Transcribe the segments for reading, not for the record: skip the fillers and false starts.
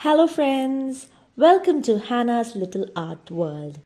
Hello, friends. Welcome to Hannah's Little Art World.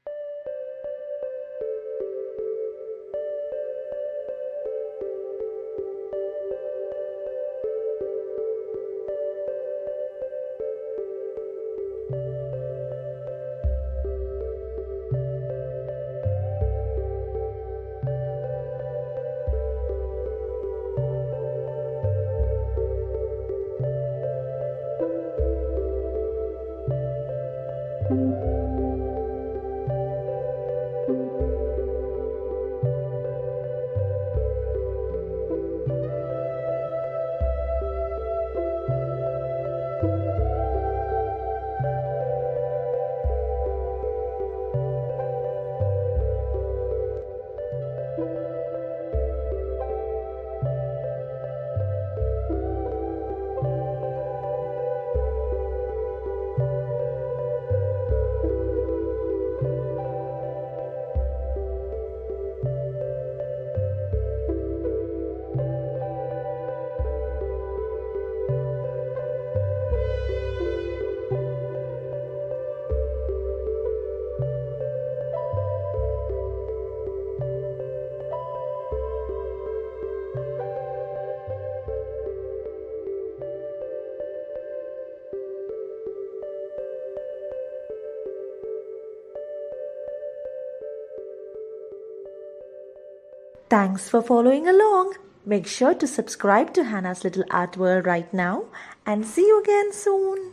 Thanks for following along. Make sure to subscribe to Hannah's Little Art World right now and see you again soon.